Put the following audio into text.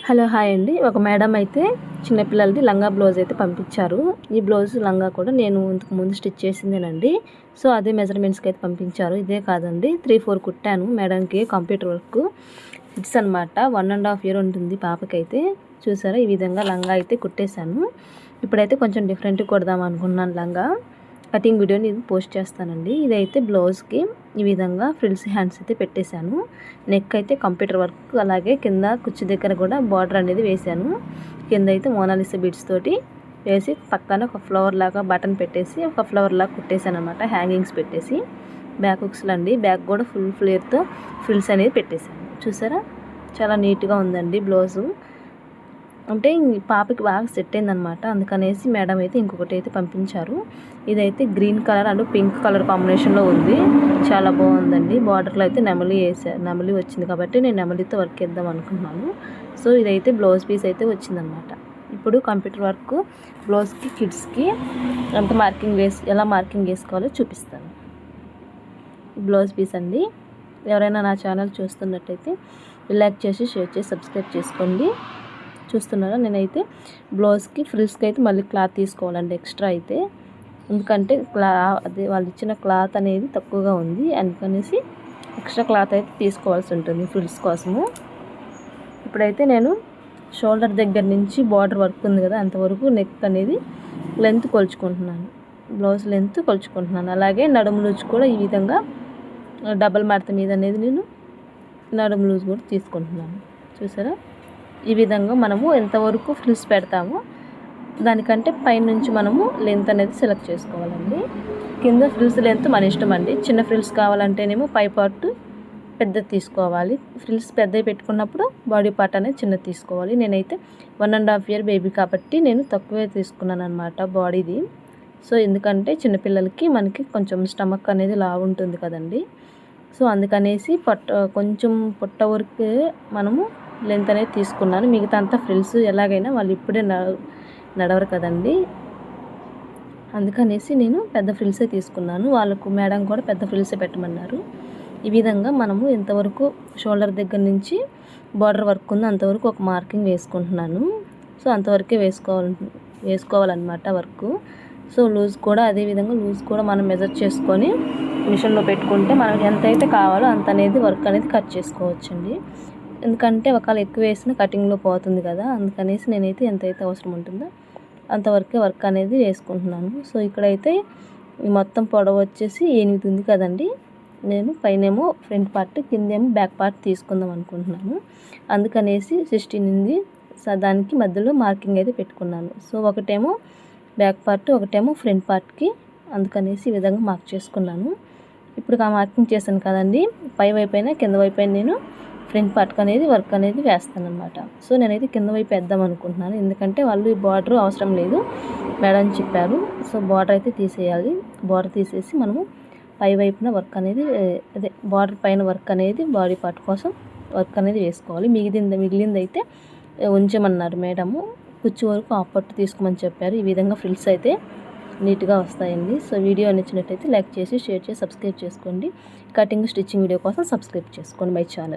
Hello hi అండి. ఒక madam అయితే చిన్నపిల్లలది లంగా బ్లౌజ్ అయితే పంపించారు. ఈ బ్లౌజ్ లంగా కూడా నేను ఇంతకు ముందు స్టిచ్ చేసిందేనండి. సో అదే మెజర్మెంట్స్కి అయితే పంపించారు. ఇదే కాదండి, 3-4 కుట్టాను మేడంకి. కంప్యూటర్ వర్క్ కిడ్స్ అనమాట. 1.5 year ఉంటుంది పాపకైతే. చూసారా, ఈ విధంగా లంగా అయితే కుట్టేశాను. ఇప్పుడైతే కొంచెం డిఫరెంట్ కుడదాం అనుకున్నాను లంగా. కటింగ్ వీడియోని పోస్ట్ చేస్తానండి. ఇదైతే బ్లౌజ్కి ఈ విధంగా ఫ్రిల్స్ హ్యాండ్స్ అయితే పెట్టేశాను. నెక్ అయితే కంప్యూటర్ వర్క్, అలాగే కింద కుచ్చు దగ్గర కూడా బార్డర్ అనేది వేశాను. కింద అయితే మోనాలిసా బీడ్స్ తోటి వేసి పక్కన ఒక ఫ్లవర్ లాగా బటన్ పెట్టేసి ఒక ఫ్లవర్ లాగా కుట్టేశాను అనమాట. హ్యాంగింగ్స్ పెట్టేసి బ్యాక్ హుక్స్లు అండి. బ్యాక్ కూడా ఫుల్ ఫ్లేర్తో ఫ్రిల్స్ అనేది పెట్టేశాను. చూసారా, చాలా నీట్గా ఉందండి బ్లౌజు. అంటే పాపకి బాగా సెట్ అయిందనమాట. అందుకనేసి మేడం అయితే ఇంకొకటి అయితే పంపించారు. ఇదైతే green colour and pink colour కాంబినేషన్లో ఉంది. చాలా బాగుందండి. బార్డర్లో అయితే నెమలి వేసారు. నెమలి వచ్చింది కాబట్టి నేను నెమలితో వర్క్ వేద్దాం అనుకున్నాను. సో ఇదైతే బ్లౌజ్ పీస్ అయితే వచ్చిందనమాట. ఇప్పుడు కంప్యూటర్ వర్క్ బ్లౌజ్కి కిడ్స్కి ఎంత ఎలా మార్కింగ్ వేసుకోవాలో చూపిస్తాను. బ్లౌజ్ పీస్ అండి. ఎవరైనా నా ఛానల్ చూస్తున్నట్టయితే లైక్ చేసి షేర్ చేసి సబ్స్క్రైబ్ చేసుకోండి. చూస్తున్నారా, నేనైతే బ్లౌజ్కి ఫ్రిల్స్కి అయితే మళ్ళీ క్లాత్ తీసుకోవాలండి ఎక్స్ట్రా అయితే. ఎందుకంటే అదే వాళ్ళు ఇచ్చిన క్లాత్ అనేది తక్కువగా ఉంది, అందుకనేసి ఎక్స్ట్రా క్లాత్ అయితే తీసుకోవాల్సి ఉంటుంది ఫ్రిల్స్ కోసము. ఇప్పుడైతే నేను షోల్డర్ దగ్గర నుంచి బార్డర్ వర్క్ ఉంది కదా, అంతవరకు నెక్ అనేది లెంత్ కొలుచుకుంటున్నాను. బ్లౌజ్ లెంత్ కొలుచుకుంటున్నాను. అలాగే నడుము లూజ్ కూడా ఈ విధంగా డబల్ మడత మీద అనేది నేను నడుము లూజ్ కూడా తీసుకుంటున్నాను. చూసారా, ఈ విధంగా మనము ఎంతవరకు ఫ్రిల్స్ పెడతామో దానికంటే పైనుంచి మనము లెంత్ అనేది సెలెక్ట్ చేసుకోవాలండి. కింద ఫ్రిల్స్ లెంత్ మన ఇష్టం అండి. చిన్న ఫ్రిల్స్ కావాలంటేనేమో పై పార్ట్ పెద్దది తీసుకోవాలి. ఫ్రిల్స్ పెద్దవి పెట్టుకున్నప్పుడు బాడీ పార్ట్ అనేది చిన్నది తీసుకోవాలి. నేనైతే 1.5 year బేబీ కాబట్టి నేను తక్కువే తీసుకున్నాను అనమాట బాడీది. సో ఎందుకంటే చిన్నపిల్లలకి మనకి కొంచెం స్టమక్ అనేది లావు ఉంటుంది కదండి. సో అందుకనేసి కొంచెం పొట్ట వరకు మనము లెంత్ అనేది తీసుకున్నాను. మిగతా అంతా ఫ్రిల్స్ ఎలాగైనా వాళ్ళు ఇప్పుడే నడవరు కదండి, అందుకనేసి నేను పెద్ద ఫ్రిల్సే తీసుకున్నాను. వాళ్ళకు మేడం కూడా పెద్ద ఫ్రిల్సే పెట్టమన్నారు. ఈ విధంగా మనము ఎంతవరకు షోల్డర్ దగ్గర నుంచి బార్డర్ వర్క్ ఉందో అంతవరకు ఒక మార్కింగ్ వేసుకుంటున్నాను. సో అంతవరకే వేసుకోవాలన్నమాట వర్క్. సో లూజ్ కూడా అదేవిధంగా లూజ్ కూడా మనం మెజర్ చేసుకొని మిషన్లో పెట్టుకుంటే మనకి ఎంతైతే కావాలో అంత అనేది వర్క్ అనేది కట్ చేసుకోవచ్చండి. ఎందుకంటే ఒకవేళ ఎక్కువ వేసిన కటింగ్లో పోతుంది కదా, అందుకనేసి నేనైతే ఎంతైతే అవసరం ఉంటుందో అంతవరకే వర్క్ అనేది వేసుకుంటున్నాను. సో ఇక్కడైతే మొత్తం పొడవు వచ్చేసి 8 ఉంది కదండి. నేను పైనేమో ఫ్రంట్ పార్ట్, కిందేమో బ్యాక్ పార్ట్ తీసుకుందాం అనుకుంటున్నాను. అందుకనేసి 16 ఉంది. దానికి మధ్యలో మార్కింగ్ అయితే పెట్టుకున్నాను. సో ఒకటేమో బ్యాక్ పార్ట్, ఒకటేమో ఫ్రంట్ పార్ట్కి, అందుకనేసి ఈ విధంగా మార్క్ చేసుకున్నాను. ఇప్పుడు ఆ మార్కింగ్ చేశాను కదండి, పై వైపు అయినా కింద వైపు అయినా నేను ఫ్రంట్ పార్ట్కి అనేది వర్క్ అనేది వేస్తాను అనమాట. సో నేనైతే కింద వైపు వేద్దాం అనుకుంటున్నాను. ఎందుకంటే వాళ్ళు ఈ బార్డర్ అవసరం లేదు మేడం చెప్పారు. సో బార్డర్ అయితే తీసేయాలి. బార్డర్ తీసేసి మనము పై వైపున వర్క్ అనేది అదే బార్డర్ పైన వర్క్ అనేది బాడీ పార్ట్ కోసం వర్క్ అనేది వేసుకోవాలి. మిగిలింది అయితే ఉంచమన్నారు మేడము. కుచ్చు వరకు ఆ పట్టు తీసుకోమని చెప్పారు. ఈ విధంగా ఫ్రిల్స్ అయితే నీట్గా వస్తాయండి. సో వీడియో నచ్చినట్టయితే లైక్ చేసి షేర్ చేసి సబ్స్క్రైబ్ చేసుకోండి. కటింగ్ స్టిచ్చింగ్ వీడియో కోసం సబ్స్క్రైబ్ చేసుకోండి మై ఛానల్.